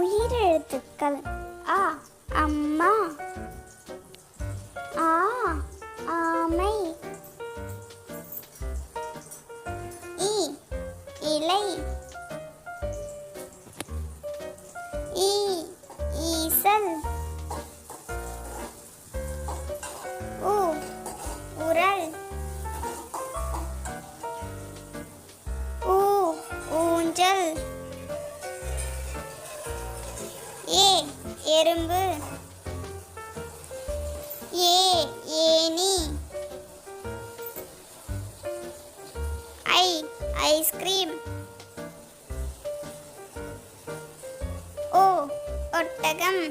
உயிரெழுத்துக்கள். அ அம்மா, ஆ ஆமை, இ இலை, ஈ ஈசல், உ உரல், ஊ ஊஞ்சல், ஏ எறும்பு, ஏ ஏனி, ஐ ஐஸ்கிரீம், ஓ ஒட்டகம்,